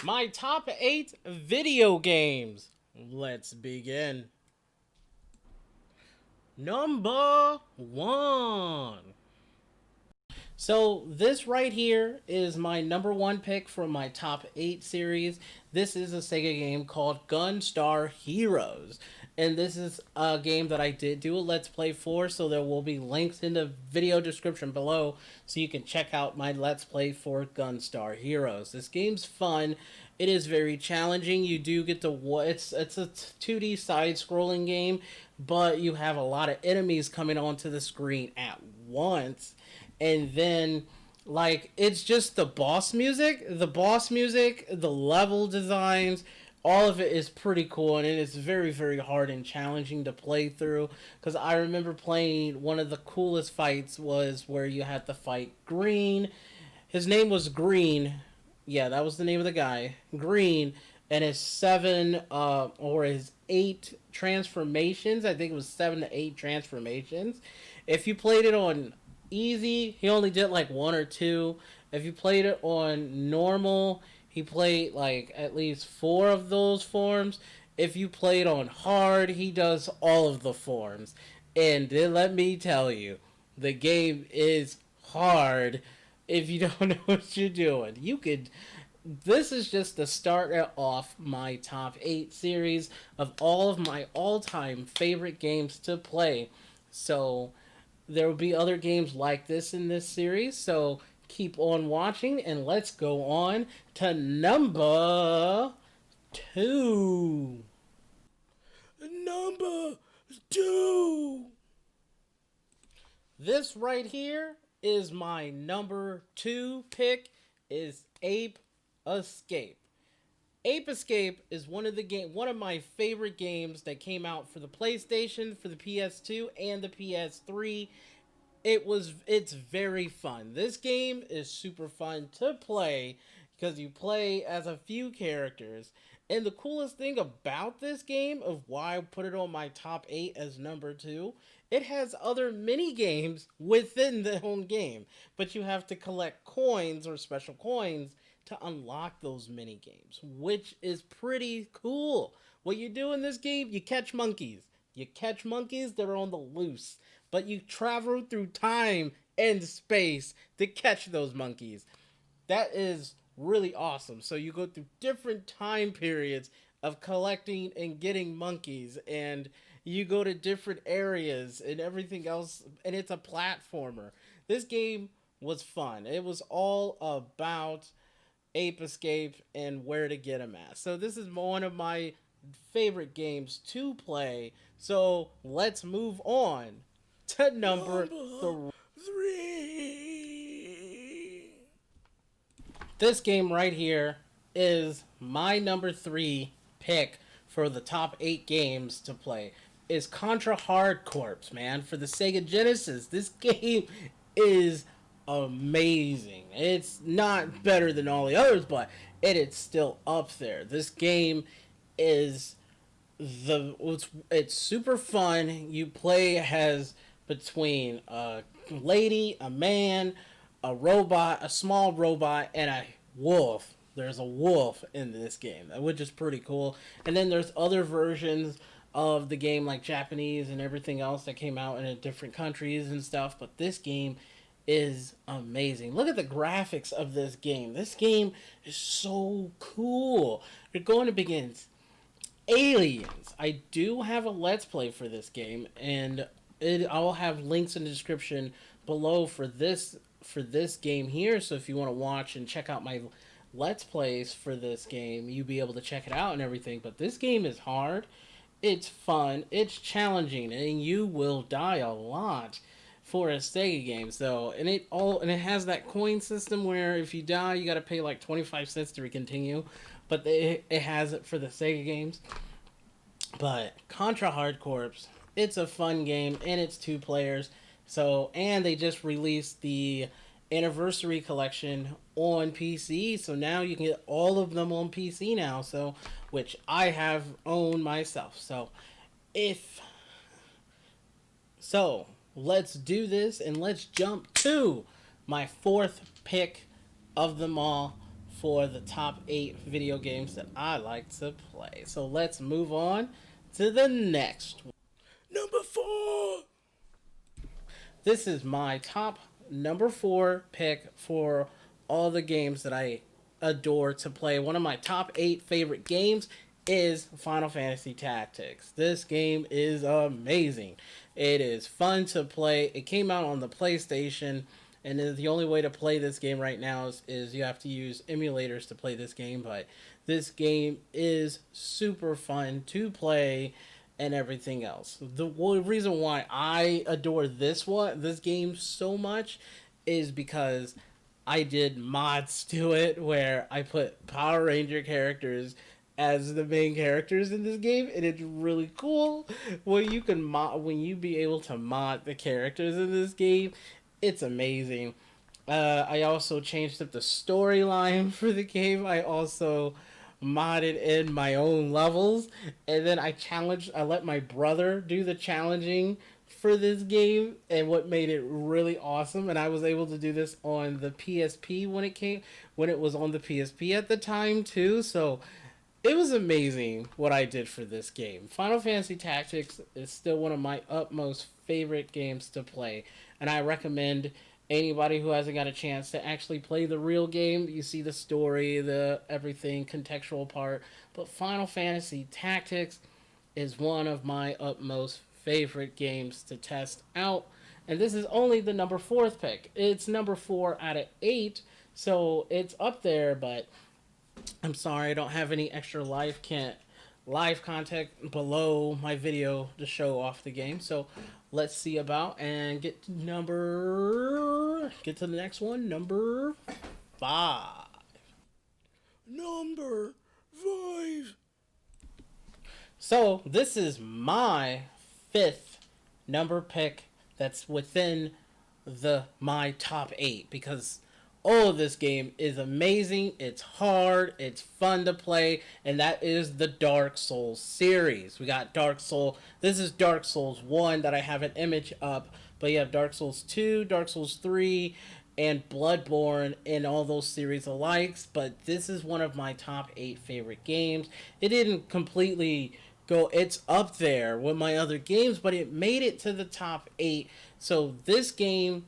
My top 8 video games. Let's begin. Number 1. So this right here is my number 1 pick from my top 8 series. This is a Sega game called Gunstar Heroes. And this is a game that I did do a Let's Play for, so there will be links in the video description below so you can check out my Let's Play for Gunstar Heroes. This game's fun. It is very challenging. You do get to it's a 2D side-scrolling game, but you have a lot of enemies coming onto the screen at once. And then like it's just the boss music, the level designs, all of it is pretty cool, and it is very, very hard and challenging to play through. Because I remember playing one of the coolest fights was where you had to fight Green. His name was Green. Yeah, that was the name of the guy, Green. And his his 8 transformations, I think it was 7 to 8 transformations. If you played it on easy, he only did like 1 or 2. If you played it on normal, he played like at least 4 of those forms. If you played on hard, he does all of the forms. And then let me tell you, the game is hard if you don't know what you're doing. You could. This is just the start off my top 8 series of all of my all-time favorite games to play. So there will be other games like this in this series, so keep on watching, and let's go on to number 2. Number 2. This right here is my number 2 pick is Ape Escape. Ape Escape is one of my favorite games that came out for the PlayStation, for the PS2, and the PS3. It's very fun. This game is super fun to play because you play as a few characters. And the coolest thing about this game, of why I put it on my top 8 as number 2, it has other mini games within the own game, but you have to collect coins or special coins to unlock those mini games, which is pretty cool. What you do in this game, you catch monkeys. You catch monkeys that are on the loose, but you travel through time and space to catch those monkeys. That is really awesome. So you go through different time periods of collecting and getting monkeys, and you go to different areas and everything else, and it's a platformer. This game was fun. It was all about Ape Escape and where to get them at. So this is one of my favorite games to play. So let's move on to number 3. This game right here is my number 3 pick for the top 8 games to play. Is Contra Hard Corps, man, for the Sega Genesis. This game is amazing. It's not better than all the others, but it is still up there. This game is it's super fun. You play as between a lady, a man, a robot, a small robot, and a wolf. There's a wolf in this game, which is pretty cool. And then there's other versions of the game, like Japanese and everything else that came out in different countries and stuff. But this game is amazing. Look at the graphics of this game. This game is so cool. You're going to begin Aliens. I do have a Let's Play for this game, and I'll have links in the description below for this game here. So if you want to watch and check out my Let's Plays for this game, you'll be able to check it out and everything. But this game is hard. It's fun. It's challenging, and you will die a lot for a Sega game. So, and it has that coin system where if you die, you got to pay like 25 cents to continue. But it has it for the Sega games. But Contra Hard Corps, it's a fun game, and it's 2 players. So, and they just released the anniversary collection on PC, so now you can get all of them on PC now. So, which I have owned myself. If so, let's do this and let's jump to my 4th pick of them all for the top 8 video games that I like to play. So let's move on to the next one. Number 4. This is my top number 4 pick for all the games that I adore to play. One of my top 8 favorite games is Final Fantasy Tactics. This game is amazing. It is fun to play. It came out on the PlayStation, and the only way to play this game right now is you have to use emulators to play this game. But this game is super fun to play and everything else. The reason why I adore this game so much, is because I did mods to it where I put Power Ranger characters as the main characters in this game, and it's really cool when you be able to mod the characters in this game. It's amazing. I also changed up the storyline for the game. I also modded in my own levels, and then I let my brother do the challenging for this game, and what made it really awesome, and I was able to do this on the PSP when it was on the PSP at the time too. So it was amazing what I did for this game. Final Fantasy Tactics is still one of my utmost favorite games to play, and I recommend anybody who hasn't got a chance to actually play the real game. You see the story, the everything, contextual part, but Final Fantasy Tactics is one of my utmost favorite games to test out. And this is only the number 4th pick. It's number 4 out of 8, so it's up there, but I'm sorry, I don't have any extra live content below my video to show off the game. So let's see about and get to the next one, number 5. Number 5. So this is my 5th number pick that's within my top 8, because all of this game is amazing. It's hard. It's fun to play. And that is the Dark Souls series. We got Dark Souls. This is Dark Souls 1 that I have an image up. But you have Dark Souls 2, Dark Souls 3, and Bloodborne in all those series alike. But this is one of my top 8 favorite games. It didn't completely go. It's up there with my other games, but it made it to the top 8. So this game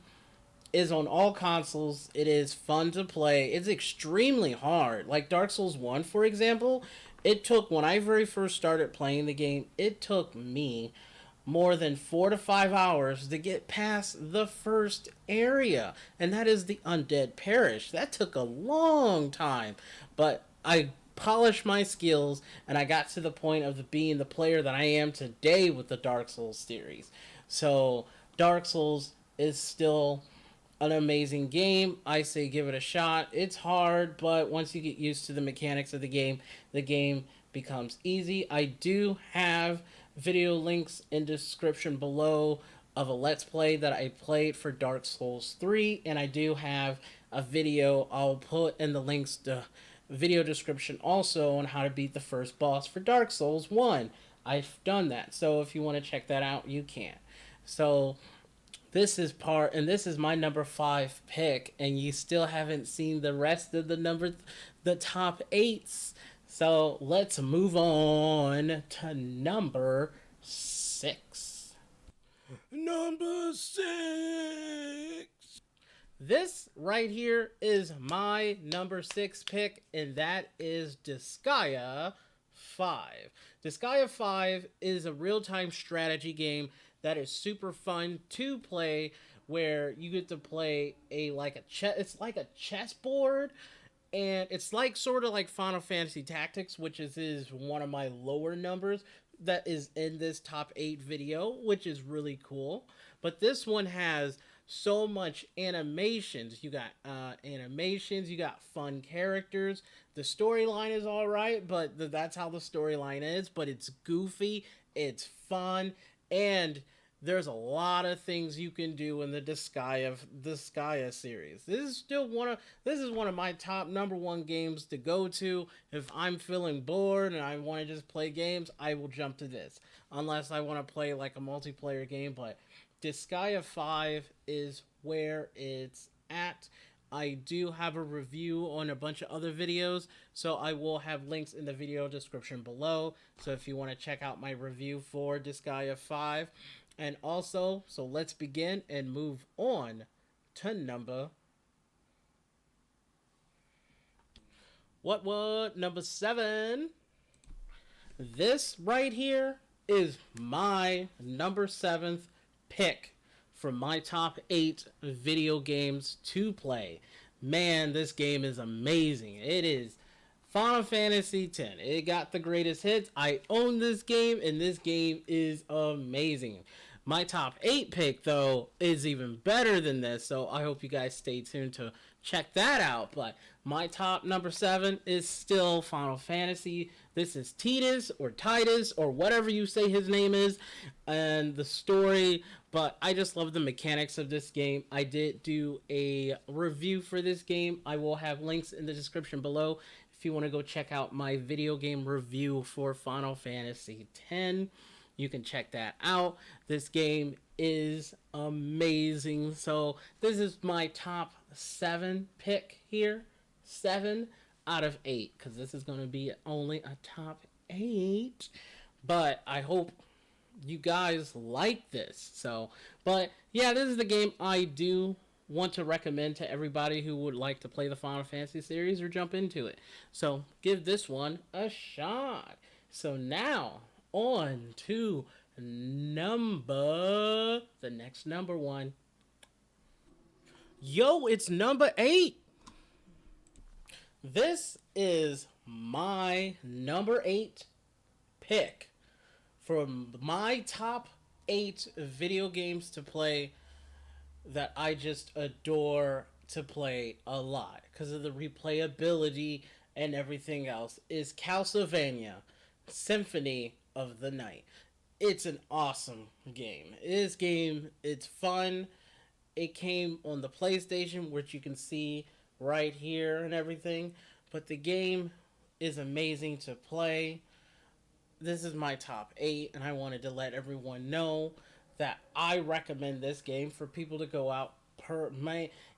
is on all consoles. It is fun to play. It's extremely hard. Like Dark Souls 1, for example, when I very first started playing the game, it took me more than 4 to 5 hours to get past the first area, and that is the Undead Parish. That took a long time, but I polished my skills, and I got to the point of being the player that I am today with the Dark Souls series. So Dark Souls is still an amazing game. I say give it a shot. It's hard, but once you get used to the mechanics of the game becomes easy. I do have video links in description below of a Let's Play that I played for Dark Souls 3, and I do have a video I'll put in the links to video description also on how to beat the first boss for Dark Souls 1. I've done that, so if you want to check that out, you can. So this is my number 5 pick, and you still haven't seen the rest of the top 8s. So let's move on to number 6. Number 6. This right here is my number 6 pick, and that is Disgaea 5. Disgaea 5 is a real-time strategy game that is super fun to play, where you get to play it's like a chessboard, and it's like sort of like Final Fantasy Tactics, which is one of my lower numbers that is in this top 8 video, which is really cool. But this one has so much animations. You got animations, you got fun characters. The storyline is all right, but that's how the storyline is, but it's goofy, it's fun, and there's a lot of things you can do in the Disgaea series. This is one of my top number 1 games to go to. If I'm feeling bored and I want to just play games, I will jump to this. Unless I want to play like a multiplayer game, but Disgaea 5 is where it's at. I do have a review on a bunch of other videos, so I will have links in the video description below. So if you want to check out my review for Disgaea 5. And also, so let's begin and move on to number 7. This right here is my number 7th pick for my top 8 video games to play. Man, this game is amazing. It is Final Fantasy X. It got the greatest hits. I own this game, and this game is amazing. My top 8 pick, though, is even better than this, so I hope you guys stay tuned to check that out. But my top number 7 is still Final Fantasy. This is Titus, or whatever you say his name is, and the story. But I just love the mechanics of this game. I did do a review for this game. I will have links in the description below if you want to go check out my video game review for Final Fantasy X. You can check that out. This game is amazing. So this is my top 7 pick here. 7 out of 8. Because this is going to be only a top 8. But I hope you guys like this. So, but yeah, this is the game I do want to recommend to everybody who would like to play the Final Fantasy series or jump into it. So give this one a shot. So now on to the next number 1. Yo, it's number 8. This is my number 8 pick from my top 8 video games to play that I just adore to play a lot because of the replayability and everything else, is Castlevania Symphony of the Night. It's an awesome game. This game, it's fun. It came on the PlayStation, which you can see right here and everything. But the game is amazing to play. This is my top 8, and I wanted to let everyone know that I recommend this game for people to go out.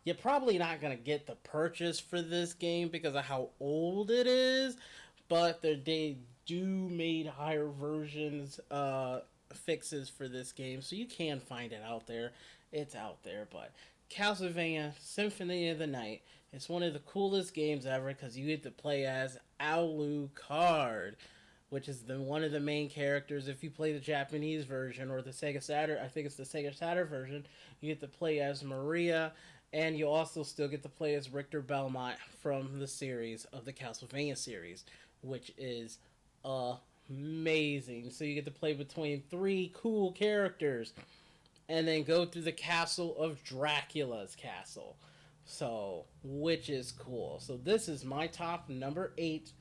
You're probably not going to get the purchase for this game because of how old it is, but they do made higher versions fixes for this game, so you can find it out there. It's out there. But Castlevania Symphony of the Night, it's one of the coolest games ever because you get to play as Alucard, which is one of the main characters. If you play the Japanese version or the Sega Saturn, I think it's the Sega Saturn version, you get to play as Maria, and you also still get to play as Richter Belmont from the series of the Castlevania series, which is amazing. So you get to play between 3 cool characters and then go through the castle of Dracula's castle. So, which is cool. So this is my top number 8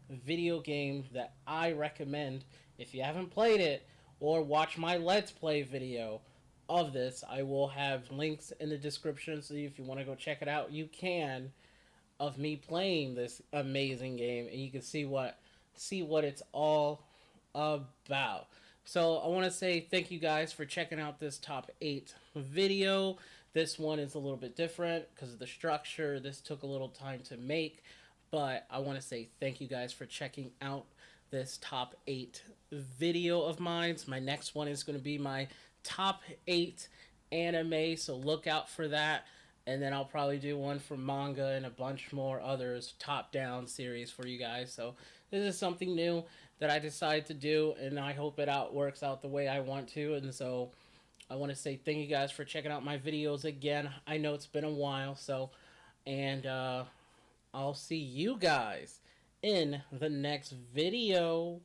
video game that I recommend. If you haven't played it or watch my Let's Play video of this, I will have links in the description, so if you want to go check it out, you can, of me playing this amazing game, and you can see what it's all about. So I want to say thank you guys for checking out this top 8 video. This one is a little bit different because of the structure. This took a little time to make, but I want to say thank you guys for checking out this top 8 video of mine. My next one is going to be my top 8 anime, so look out for that. And then I'll probably do one for manga and a bunch more others, top-down series for you guys. So this is something new that I decided to do, and I hope it works out the way I want to. And so I want to say thank you guys for checking out my videos again. I know it's been a while, and I'll see you guys in the next video.